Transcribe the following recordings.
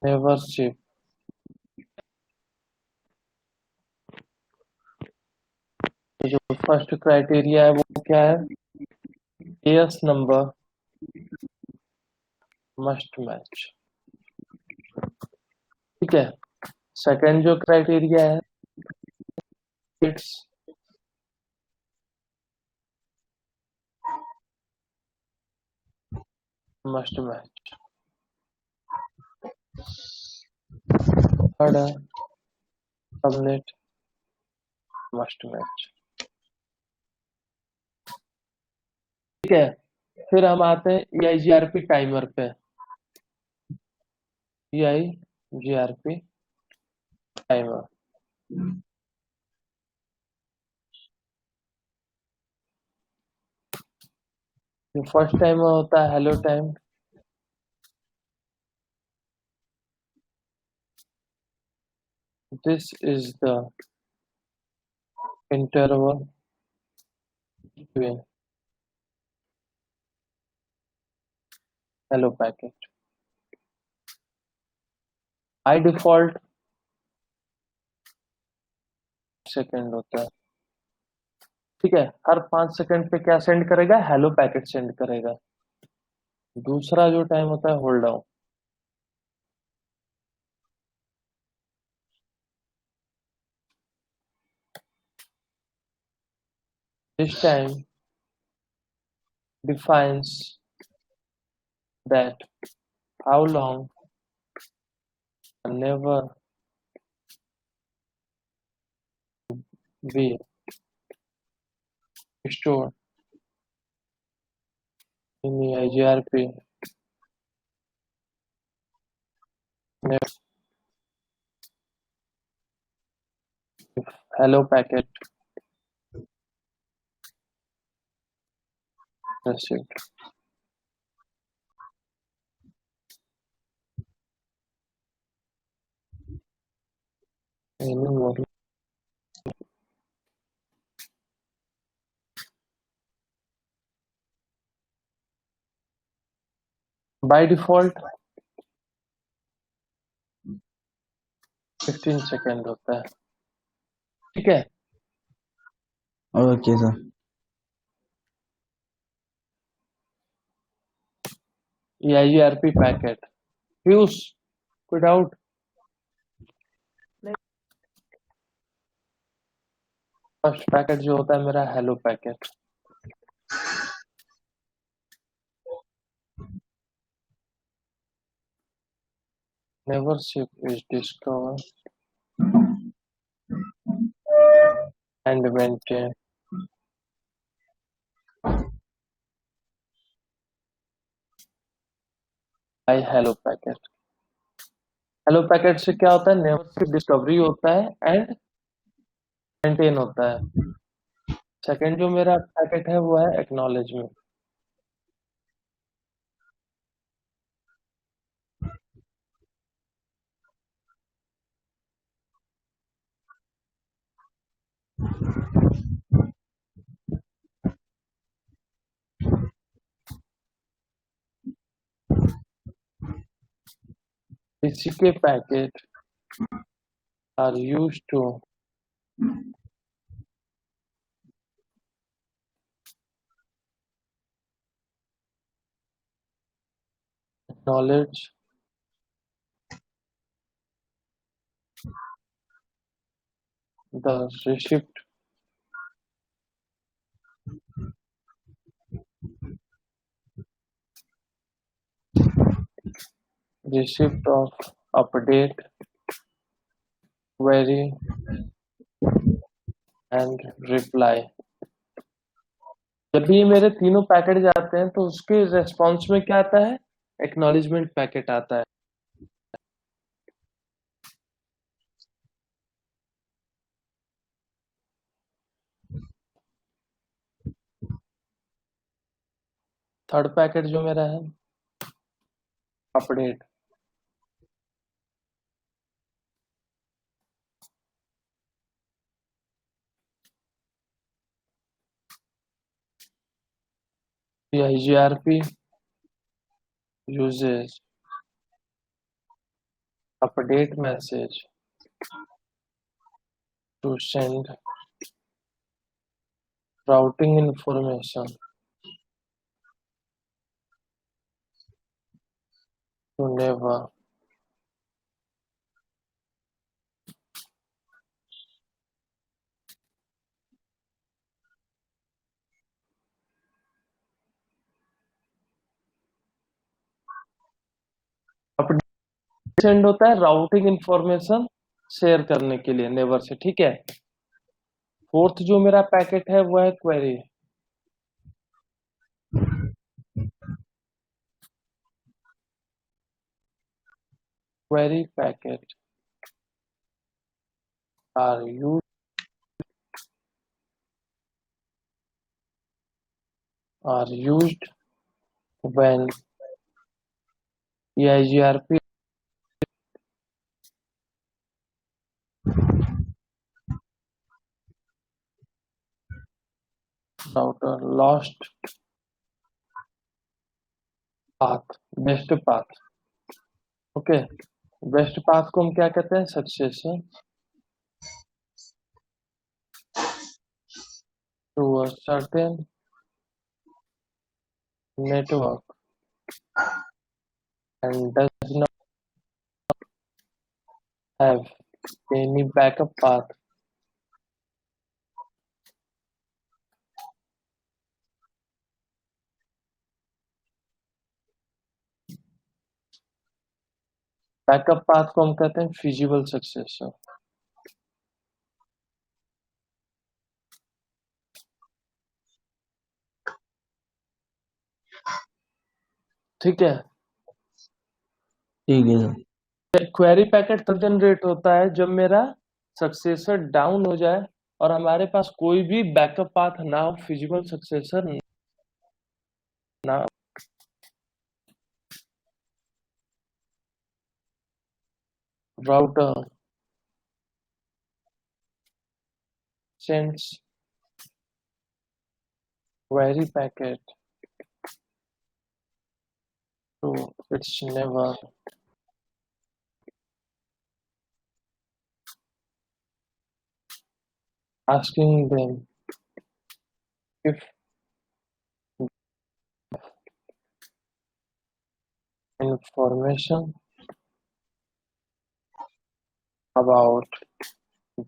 Neighbourship, तो जो first criteria है वो क्या है? As number must match. ठीक है। सेकंड जो क्राइटेरिया है, इट्स मस्ट मैच। थर्ड है सबनेट मस्ट मैच। ठीक है। फिर हम आते हैं EIGRP टाइमर पे। EIGRP टाइमर, जो फर्स्ट टाइमर होता है hello time, this is the interval between hello packet. By default second होता है। ठीक है। हर 5 सेकंड पे क्या सेंड करेगा? हेलो पैकेट सेंड करेगा। दूसरा जो टाइम होता है hold down, this time defines that how long never be stored in the EIGRP hello packet received. Anymore. By default 15 second होता है। ठीक है। Okay sir. EIGRP packet fuse कोई डाउट? फर्स्ट पैकेट जो होता है मेरा hello packet, never ship is discovered and maintained by hello packet. Hello packet से क्या होता है? नेवर शिप डिस्कवरी होता है एंड मेंटेन होता है। सेकंड जो मेरा पैकेट है वो है एक्नॉलेजमेंट। इसी के packet are used to acknowledge the receipt of update, query and reply। जब भी मेरे तीनों पैकेट जाते हैं तो उसके रेस्पॉन्स में क्या आता है? एक्नॉलेजमेंट पैकेट आता है। थर्ड पैकेट जो मेरा है update, EIGRP uses update message to send routing information to neighbor. Update send होता है राउटिंग इंफॉर्मेशन शेयर करने के लिए नेबर से, ठीक है। फोर्थ जो मेरा पैकेट है वो है query. Query packet are used when EIGRP router lost path, best path, okay. Best path को हम क्या कहते हैं? Succession to a certain network and does not have any backup path. Backup path को हम कहते हैं फिजिबल सक्सेसर, ठीक है। ठीक है। क्वेरी पैकेट तब जनरेट होता है जब मेरा सक्सेसर डाउन हो जाए और हमारे पास कोई भी बैकअप पाथ ना हो, फिजिबल सक्सेसर ना। Router sends query packet to its neighbor asking them if information about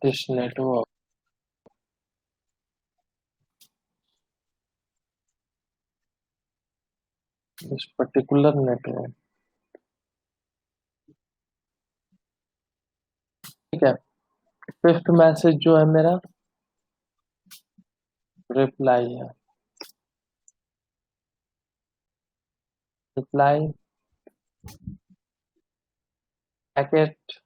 this network. This particular network, ठीक है। फिफ्थ मैसेज जो है मेरा रिप्लाई है। Reply packet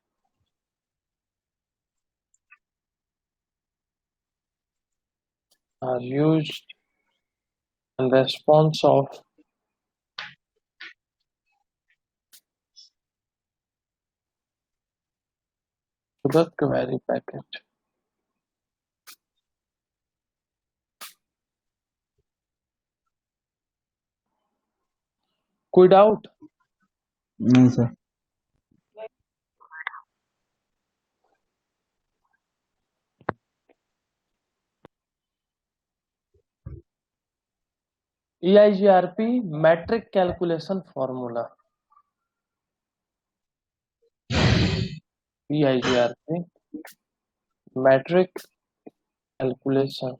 are used in response of to the query packet. कोई doubt? नहीं sir. EIGRP metric calculation formula. EIGRP metric calculation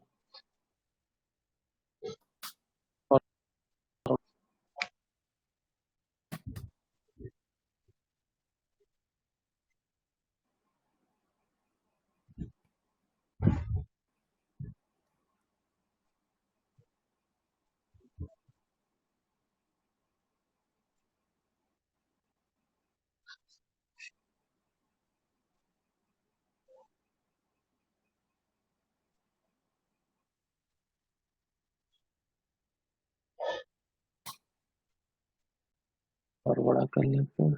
और बड़ा कर लेते हैं।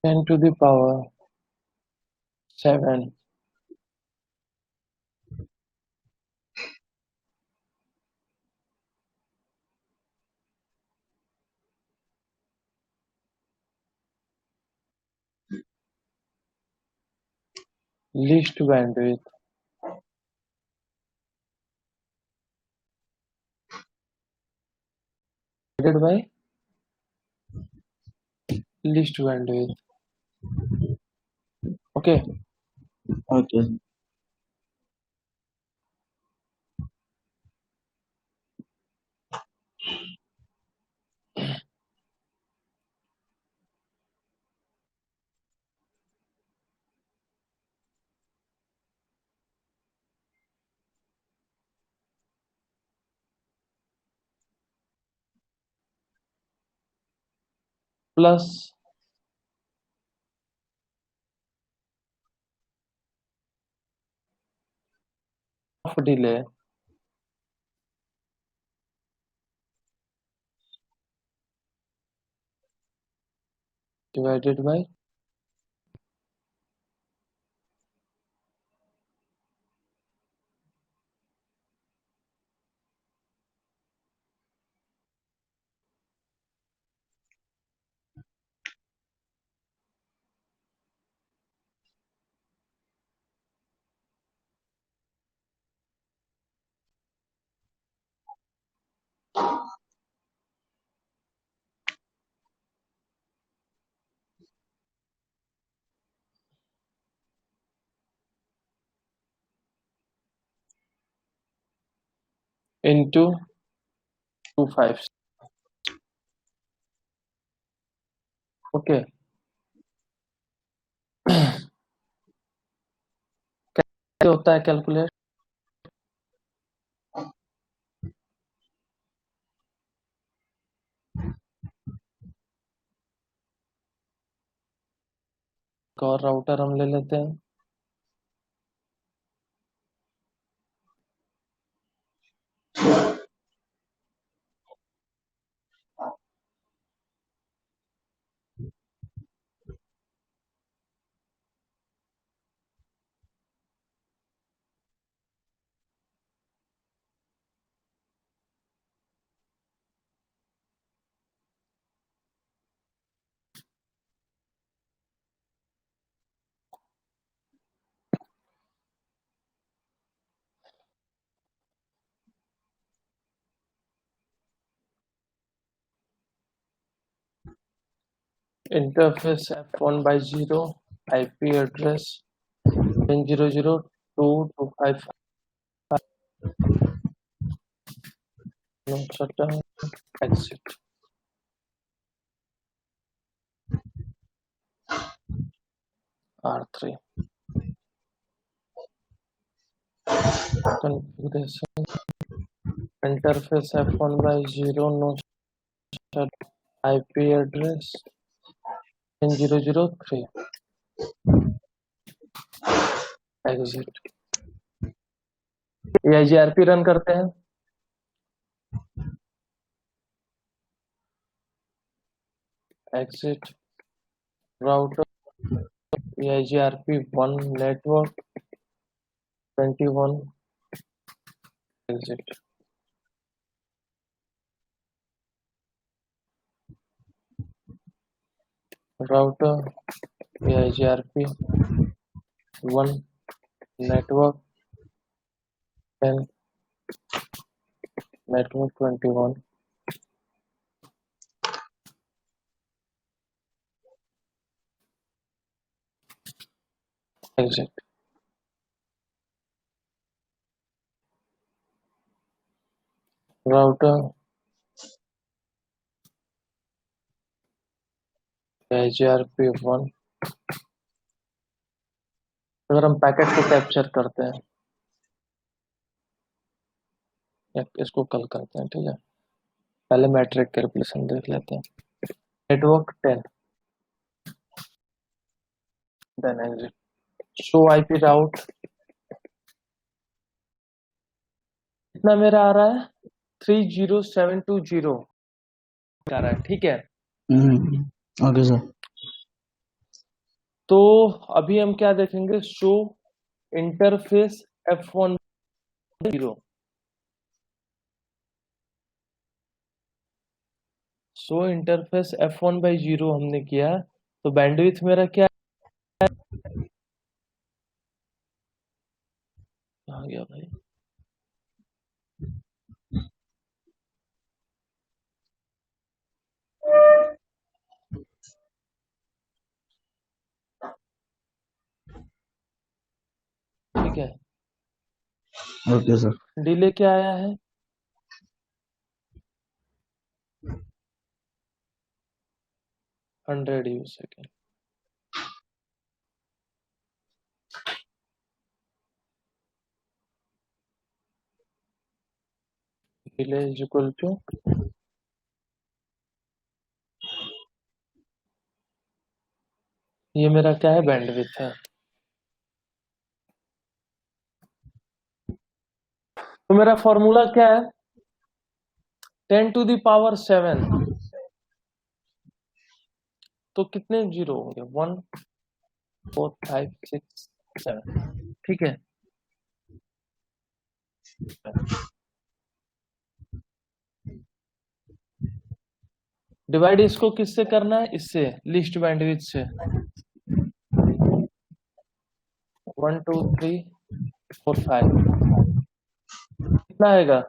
10 to the power 7 least bandwidth divided by least bandwidth. Okay, Okay. plus of delay divided by into 25. Okay, कैसे होता है कैलकुलेट? एक और राउटर हम ले लेते हैं. Interface F1 by 0, IP address 10.0.0.2.255. Not certain. Exit. R3. Configuration. Interface F1 by 0, no certain. IP address 10.0.0.3. Exit. EIGRP run करते हैं. Exit. Router EIGRP 1 network 21. Exit. Router EIGRP 1 network 10 network 21. Exit. Router EIGRP 1. अगर हम packet को capture करते हैं या इसको कल करते हैं, ठीक है. पहले मैट्रिक कैलकुलेशन देख लेते हैं. Network 10 then exit. Show IP route इतना मेरा आ रहा है 30720 आ रहा है, ठीक है. Okay sir. तो अभी हम क्या देखेंगे, show interface F1 0। Show interface F1/0 हमने किया, तो बैंडविड्थ मेरा क्या आ गया भाई? ठीक है, ओके सर। डिले क्या आया है? 100 U second. Delay is equal to, ये मेरा क्या है, बैंडविड्थ है। तो मेरा फॉर्मूला क्या है, 10⁻⁷। तो कितने जीरो होंगे, 1 4 5 6 7। ठीक है, डिवाइड इसको किससे करना है, इससे, लिस्ट बैंडविड्थ से। 1 2 3 4 5 कितना आएगा,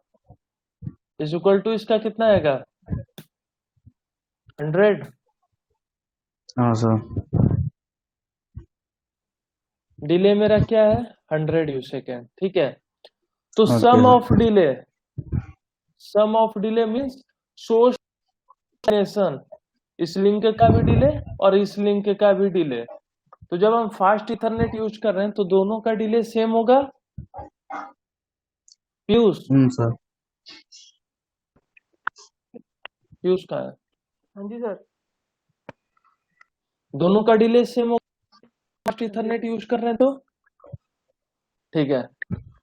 इज इक्वल टू इसका कितना आएगा, 100। हाँ सर। डिले मेरा क्या है, 100 U सेकेंड। ठीक है, तो okay sum of delay means source इस लिंक का भी डिले और इस लिंक का भी डिले। तो जब हम फास्ट इथरनेट यूज कर रहे हैं तो दोनों का डिले सेम होगा। पीयूष, सर। पीयूष का है, हाँ जी सर। दोनों का डिले सेम होगा फास्ट इथरनेट यूज कर रहे हैं तो। ठीक है,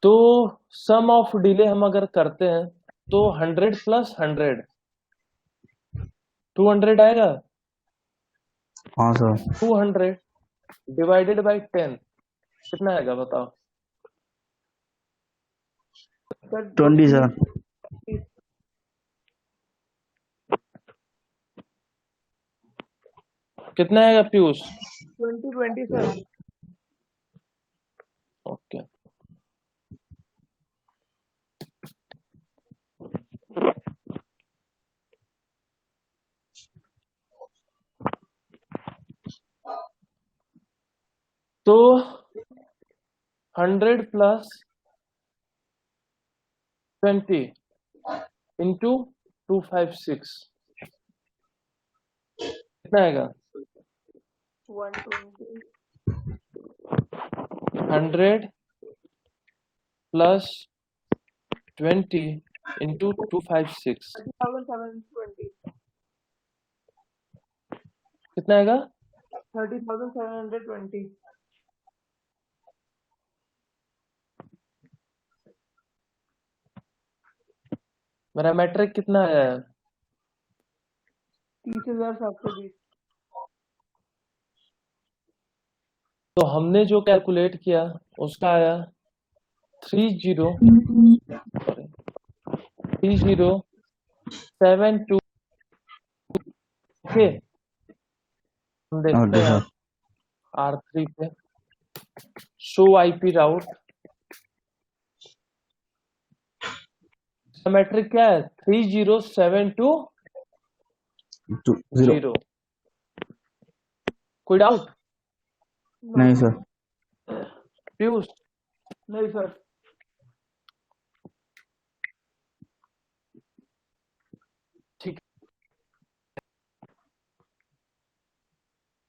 तो सम ऑफ डिले हम अगर करते हैं तो 100 + 100 200 आएगा। हाँ सर। 200 डिवाइडेड बाई 10 कितना आएगा बताओ। 20 सर। कितना आएगा पीयूष? 20 सर। ओके, तो 100 + 20 इंटू 256 कितना आएगा? 120 100 + 20 इंटू 256 30,720 कितना आएगा? 30,720। मेरा मैट्रिक कितना आया है? 30,720। तो हमने जो कैलकुलेट किया उसका आया 3072। ओके, हम देखते ओके हैं सर। R3 पे शो IP राउट। मैट्रिक क्या है? 30720। 0। कोई डाउट? नहीं सर। पीयूष, नहीं सर।